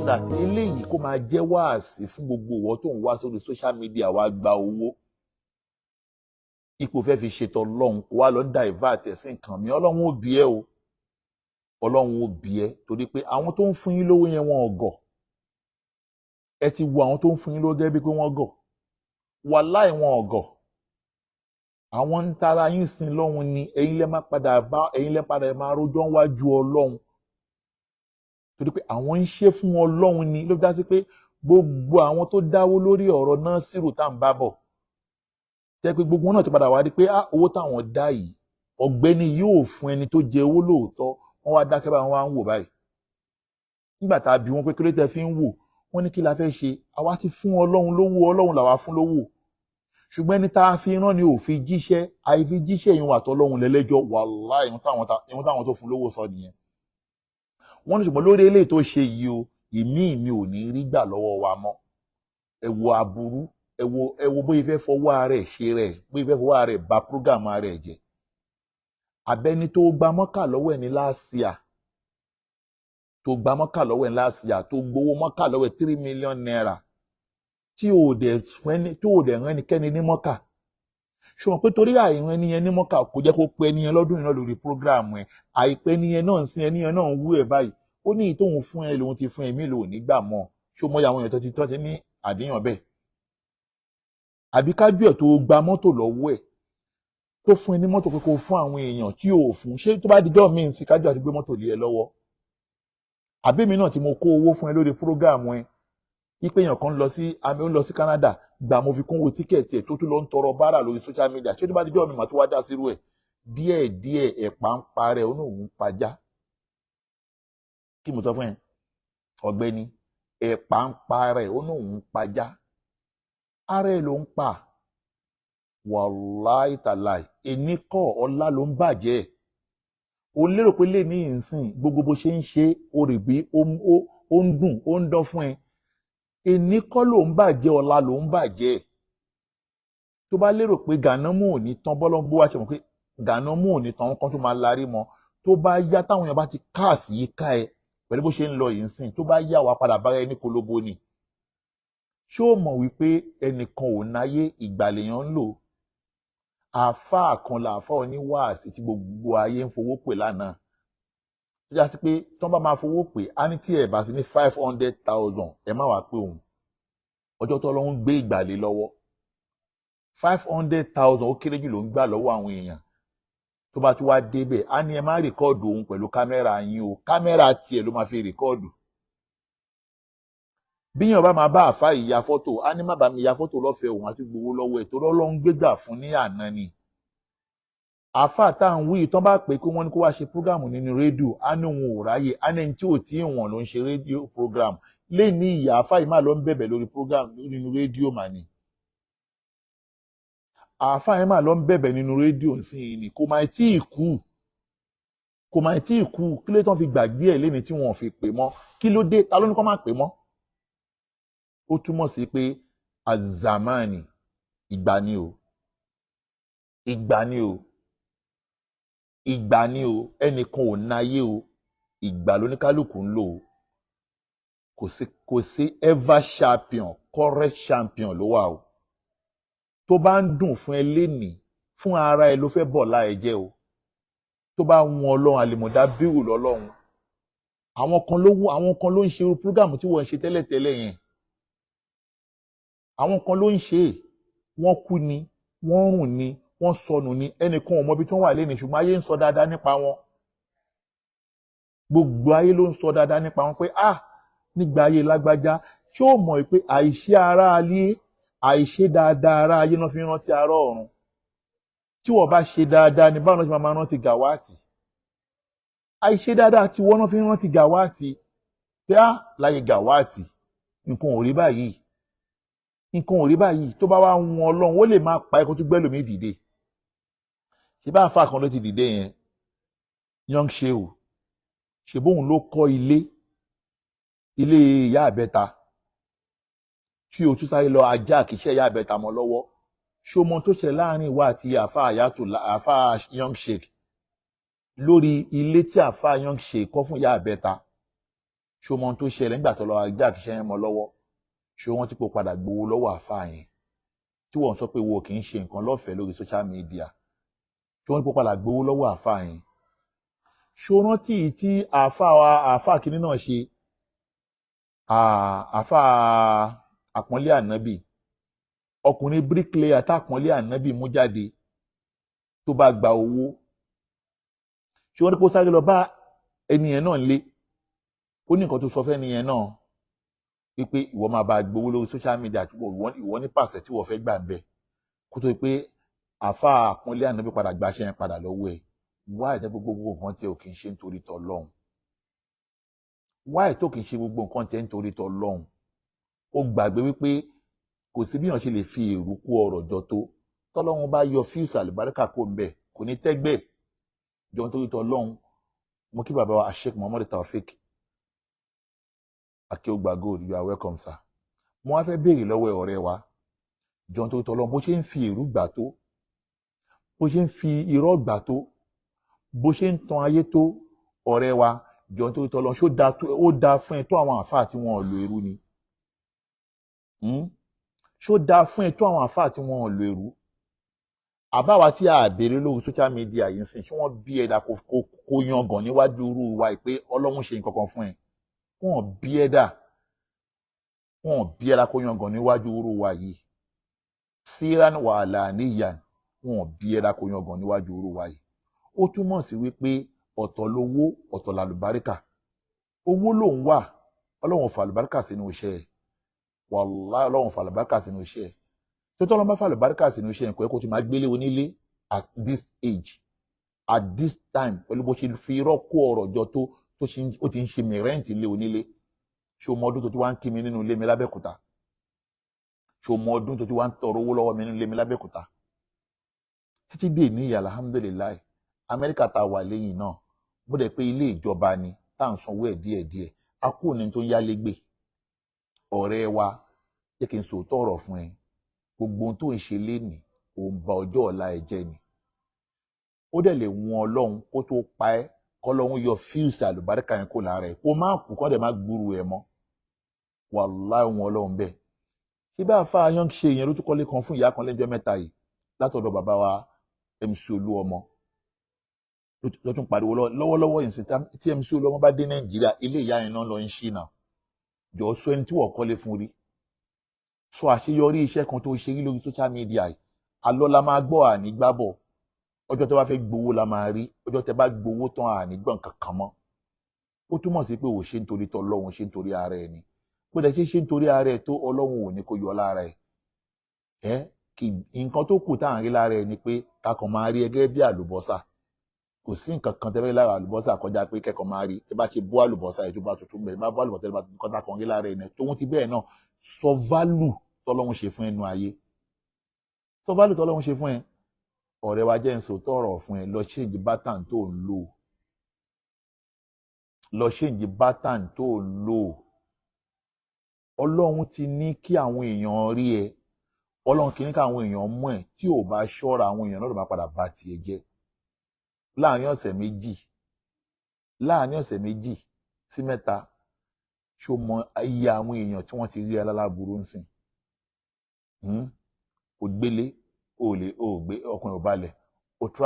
that eléyìí kó máa jẹ́ wáàsí fún gbogbo ìwọ tó ń wá sórí social media wá gba owó ipò fẹ́ fi ṣètò ọlọ́run kó wá lọ ń divert ẹ̀ sí nǹkan mi ọlọ́run ò bí ẹ o ọlọ́run ò bí ẹ torí pé àwọn tó ń fún yín lówó yẹn wọn ò gọ̀ ẹ ti wo àwọn tó ń fún yín lówó gẹ́gẹ́ bí pé wọ́n gọ̀ wàláì wọn ò gọ̀ àwọn ń tara yín sin lọ́hùn ni ẹ̀yin lẹ́ padà máa rójọ́ wájú ọlọ́run torí pé àwọn ń ṣe fún ọlọ́run ni ló dá sí pé gbogbo àwọn tó dáwó lórí ọ̀rọ̀ Nasiru tá à ń bá bọ̀ jẹ́ pé gbogbo wọn náà ti padà wá rí pé owó táwọn dá yìí ọ̀gbẹ́ni yóò fún ẹni tó jẹ owó lóòótọ́ wọ́n wá dákẹ́ báyìí wọ́n wá ń wò báyìí nígbà tá a bí wọn pé kí ló tẹ́ fi ń wò wọ́n ní kí la fẹ́ ṣe àwa ti fún ọlọ́run lówó ọlọ́run làwa fún lówó ṣùgbọ́n ẹni tá a fi rán ni ò fi jíṣẹ́ àìfi jíṣẹ́ ìhun àtọlọ́run lẹ́lẹ́jọ́ wàláhì ìhun táwọn tó fún lówó sọ nìyẹn wọ́n ní ṣùgbọ́n lórí eléyìí tó ṣe yìí o mi ò ní rí gbà lọ́wọ́ wa mọ́ ẹ wo aburú ẹ wo bóyá fẹ́ fọwọ́ ara ẹ̀ ṣe rẹ̀ bóyá fẹ́ fọwọ́ ara ẹ̀ bà prógàmù ara ẹ̀ jẹ́ abẹ́ni tó gba mọ́kà lọ́wọ́ ẹ̀ ní láàsìá tó gbowó mọ́kà lọ́wọ́ ẹ̀ 3 million naira tí ò dẹ̀ rán ẹnikẹ́ni ní mọ́kà ṣùgbọ́n pé torí àìrán ẹniyẹn ní mọ́kà kò jẹ́ kó pe ẹniyẹn lọ́dún iná lórí prógráàmù ẹ̀ àìpẹ́ ẹniyẹn náà ń sin ẹniyẹn náà ń wú ẹ̀ báyìí ó ní ìtòhun fún ẹ lòun ti fún ẹ̀mí lòun nígbà mọ́ ṣó mọ́ àwọn èèyàn tó ti ní àdéhùn bẹ́ẹ̀ àbí kájú ẹ̀ tó gba mọ́tò lọ́wọ́ ẹ̀ tó fún ẹ ní mọ́tò pé kó fún àwọn èèyàn tí ò fún ṣé tó bá dijọ́ míì sí kájú àti gbé mọ́tò lé ẹ lọ́wọ́ àbí mi náà tí mo kó owó fún ẹ lórí prógráàmù ẹ ipe èèyàn kan ń lọ sí Canada gbà mo fi kún tíkẹ́ẹ̀tì ẹ̀ tó tún lọ ń tọrọ bárà lórí social media ṣé tó bá dijọ́ mi mà tó wá dá sírú ẹ̀ díẹ̀ ẹ̀pà ń parẹ́ ó náà ń pajá kí mo sọ fún ẹ ọ̀gbẹ́ni ẹ̀pà ń parẹ́ ó náà ń pajá ara ẹ̀ ló ń pa wàláì tàláì ẹni kọ́ ọlá ló ń bàjẹ́ o lérò pé lè ní ìsìn gbogbo bó ṣe ń ṣe o rè bí ó ń dùn ó ń dán fún ẹ ẹni kọ́ ló ń bàjẹ́ ọlá ló ń bàjẹ́ tó bá lérò pé Gànámù ò ní tán bọ́lọ́ bó wá ṣe mọ̀ pé Gànámù ò ní tán kan tó máa larí mọ́ tó bá yá táwọn èèyàn bá ti káàsì yí ká ẹ pẹ̀lú bó ṣe ń lọ yìí sìn tó bá yá wàá padà bára ẹni kólóbó ni ṣé o mọ̀ wípé ẹnìkan ò náyé ìgbàlèyàn ń lò àáfàá kan làáfàá oníwàásí tí gbogbo ayé ń fowó pè lánàá tó já sí pé tán bá máa fowó pè á ní tí ẹ bá sí ní 500,000 ẹ má wàá pé òun ọjọ́ tó lọ́wọ́ ń gbé ìgbàlè lọ́wọ́ 500,000 ó kéré jù ló ń gbà lọ́wọ́ àwọn èèyàn tó bá tún wá débẹ̀ á ní ẹ má rìkọ́ọ̀dù òun pẹ̀lú kámẹ́rà yín o kámẹ́rà tiẹ̀ ló máa fi rìkọ́ọ̀dù bíyàn bá máa bá àfáà yìí ya fọ́tò á ní má bá mi ya fọ́tò lọ́fẹ̀ẹ́ òun àti gbowó lọ́wọ́ ẹ̀ tó lọ́lọ́ ń gbégbà fún ní àná ni àfáà tá à ń wí tán bá pè pé wọ́n ní kó wá ṣe prógráàmù nínú rédíò á ní òun ò ráyè á ní ẹni tí ò tí ì wọ̀n ló ń ṣe rédíò prógráàmù lè ní ìyá àfáà yìí má lọ ń bẹ̀bẹ̀ lórí prógráàmù nínú rédíò mà ní àfáà yẹn má lọ ń bẹ̀bẹ̀ nínú rédíò sí i ní kò máa tí ì kú kí ló tán fi gbàgbé ẹ̀ lẹ́ni tí wọ́n fi pè mọ́ kí ló dé ta ló ní kó má pè mọ́ ó túmọ̀ sí pé azamani ìgbà ni o ẹnìkan ò náyé o ìgbà lóníkálùkù ń lò ó kò sí ever champion correct champion ló wà o tó bá ń dùn fún ẹ lénìí fún ara ẹ ló fẹ́ bọ̀ láì jẹ́ o tó bá wọn ọlọ́run àlèmọ̀dá bírù lọ́lọ́run àwọn kan ló ń ṣe irú prógámù tí wọ́n ń ṣe tẹ́lẹ̀tẹ́lẹ̀ yẹn àwọn kan ló ń ṣe wọ́n kú ni wọ́n rùn ni wọ́n sọnù ni ẹnìkan ò mọ ibi tí wọ́n wà lénìí ṣùgbọ́n ayé ń sọ dáadáa nípa wọn gbogbo ayé ló ń sọ dáadáa nípa wọn pé nígbà ayé lágbájá ṣé ó mọ̀ pé àìṣe ara ayé àìṣe dáadáa ara ayé náà fi rántí ara ọ̀run tí wọ́n bá ṣe dáadáa ní báwọn náà ṣe máa rántí Gàwátì àìṣe dáadáa tí wọ́n náà fi rántí Gàwátì pé láyé Gàwátì nǹkan ò rí báyìí tó bá wá wọn ọlọ́run ó lè máa pa ẹ̀kọ́ tó gbẹ́lòmí dìde ṣe bá àfáà kan ló ti dìde yẹn Young Shehu ṣe bóun ló kọ́ ilé ìyá àbẹ́ta tí o tún sáré lọ ajá àkíṣẹ́ ìyá àbẹ́ta mọ́ lọ́wọ́ ṣó mọ tó ṣẹlẹ̀ láàrin ìwà àti àfáà Young Sheikh lórí ilé tí àfáà Young Sheikh kọ́ fún ìyá àbẹ́ta ṣó mọ ohun tó ṣẹlẹ̀ nígbà tó lọ ajá àkíṣẹ́ yẹn mọ́ lọ́wọ́ ṣó wọ́n ti kó padà gbowó lọ́wọ́ àáfàá yẹn tí wọ́n sọ pé wo kì í ṣe nǹkan lọ́fẹ̀ẹ́ lórí social media ṣó wọ́n ti kó padà gbowó lọ́wọ́ àáfàá yẹn ṣó rántí tí àáfàá kìíní náà ṣe àáfàá àpọ́nlé ànábì ọkùnrin bricklayer tápọ́nlé ànábì mú jáde tó bá gba owó ṣé wọ́n ní kó sáré lọ bá ẹnìyẹn náà lé ó ní nǹkan tó sọ fẹ́nìyẹn náà wípé ìwọ máa bá gbowó lórí social media àti ìwọ ní pàṣẹ tí wọ́n fẹ́ gbà bẹ́ẹ̀ kó tó pé àáfàá àpọ́nlé ànábì padà gbaṣẹ́ yẹn padà lọ́wọ́ ẹ̀ wá ẹ̀ tẹ́ gbogbo nǹkan tí ò kì í ṣe nítorí tọ́lọ́hun wá ẹ̀ tó kì í ṣe gbogbo nǹkan tẹ́ nítorí tọ́lọ́hun ó gbàgbé wípé kò sí bí èèyàn ṣe lè fi èrú kú ọ̀rọ̀ jọ tó tọ́lọ́hun bá yọ fíùsì àlùbáríkà kó ń bẹ̀ kò ní tẹ́gbẹ́ jọ nítorí tọ́lọ́hun mo kí bàbá wa Sheikh Muhammad Taofeek Akeugba Gold, you are welcome sir. Mo wá fẹ́ béèrè lọ́wọ́ ọ̀rẹ́ wa jọ nítorí tọ́lọ́hun bó ṣe ń fi èrú gbà tó bó ṣe ń fi irọ́ gbà tó bó ṣe ń tan ayé tó ọ̀rẹ́ wa jọ nítorí tọ́lọ́hun ó dáa fún ẹ tó àwọn àfáà tí wọ́n lo èrú ni ṣó dáa fún ẹ tó àwọn àfáà tí wọ́n lo èrú àbáwa tí a béèrè lórí social media yìí sìn kí wọ́n bí ẹ̀dá kó yangàn níwájú irú wa pé Ọlọ́run ṣe nǹkan kan fún ẹ wọ́n bí ẹ̀dá kó yangàn níwájú irú wa yìí síran wàhálà níyàn wọ́n bí ẹ̀dá kó yangàn níwájú irú wa yìí ó túmọ̀ sí wípé ọ̀tọ̀ lówó ọ̀tọ̀ làlùbáríkà owó lòun wà Ọlọ́run fàlùbáríkà sínú iṣẹ́ ẹ̀ wàláhì Ọlọ́run fàlùbáríkà sínú iṣẹ́ ẹ̀ tó tọ́lọ́ bá fàlùbáríkà sínú iṣẹ́ ẹ̀kọ́ ẹ̀kọ́ tí máa gbélé onílé at this age at this time pẹ̀lú bó ṣe fi rọ́kó ọ̀rọ̀ jọ tó ó ti ń ṣe mìrẹ́ǹtì ilé onílé ṣé o mọ ọdún tó ti wá ń kí mi nínú ilé mi lábẹ́kúta ṣé o mọ ọdún tó ti wá ń tọrọ owó lọ́wọ́ mi nínú ilé mi lábẹ́kúta títí dé ní ìyá alhamdulilayi Amẹ́ríkà tá a wà lẹ́yìn náà bó dẹ̀ pé ilé ìjọba ni tá à ń sanwó ẹ̀ díẹ̀díẹ̀ a kúrò ní tó ń yálé gbé ọ̀rẹ́ wa jẹ́ kí n sòótọ́ ọ̀rọ̀ fún ẹ gbogbo ohun tó ń ṣe lénìí òun ba ọjọ́ ọ̀la ẹ̀ jẹ́ ni ó dẹ̀ lè wọn Ọlọ́run kó tó pa ẹ́ kọ́lọ́run yọ fíùsì àlùbáríkà yẹn kó lára ẹ̀ kó má kú kọ́ dẹ̀ má gbúrú ẹ̀ mọ́ wàláhì wọn Ọlọ́run bẹ́ẹ̀ ṣé bá a fa ayán ṣe ìyẹn ló tún kọ́lé kan fún ìyá kan lẹ́jọ́ mẹ́ta yìí látọ̀dọ̀ bàbá wa MC Olúọmọ ló tún pariwo lọ́wọ́lọ́wọ́ yìí tí MC Olúọmọ bá dé Nàìjíríà ilé ìyá yẹn náà lọ ń ṣí náà jọ sọ ẹni tí wọ́n kọ́lé fún rí sọ àṣeyọrí iṣẹ́ kan tó ṣe rí lórí social media yìí alọ́ la máa gbọ́ àní gbábọ̀ ọjọ́ tẹ́ bá fẹ́ gbowó la máa rí ọjọ́ tẹ́ bá gbowó tán àní gbọ̀n kankan mọ́ ó túmọ̀ sí pé ò ṣe nítorí tọ́ Ọlọ́run ṣe nítorí ara ẹ̀ ni bó dẹ̀ ṣe nítorí ara ẹ̀ tó Ọlọ́run ò ní kó yọ lára ẹ̀ kí nǹkan tó kù tá à ń rí lára ẹ̀ ni pé kakàn máa rí ẹgẹ́ bí àlùbọ́sà kò sí nǹkan kan tẹ́fẹ́ lára àlùbọ́sà kọjá pé kẹ́kọ̀ọ́ máa rí ẹ bá ṣe bó àlùbọ́sà ẹ̀ tó bá tuntun bẹ́ẹ̀ bá bó àlùbọ́sà ẹ̀ bá tuntun kọ́ta kan rí lára ẹ̀ náà tóun ti bẹ́ẹ̀ náà sọ válù tọ́lọ́run ṣe fún ẹnu ayé sọ válù tọ́lọ́run ṣe fún ẹ ọ̀rẹ́ wa jẹ́ ń sòótọ́ ọ̀rọ̀ fún ẹ lọ ṣéǹjì bátàn tó ń lò lọ ṣéǹjì bátàn tó ń lò Ọlọ́run ti ní kí àwọn èèyàn rí ẹ Ọlọ́run kì í ní kí àwọn èèyàn mú ẹ tí ò bá ṣọ́ra àwọn èèyàn náà ló máa padà bá tiẹ̀ jẹ́ láàrin ọ̀sẹ̀ méjì sí mẹ́ta ṣó mọ iye àwọn èèyàn tí wọ́n ti rí aláburú ń sìn ò gbélé ò gbé ọkùnrin ò balẹ̀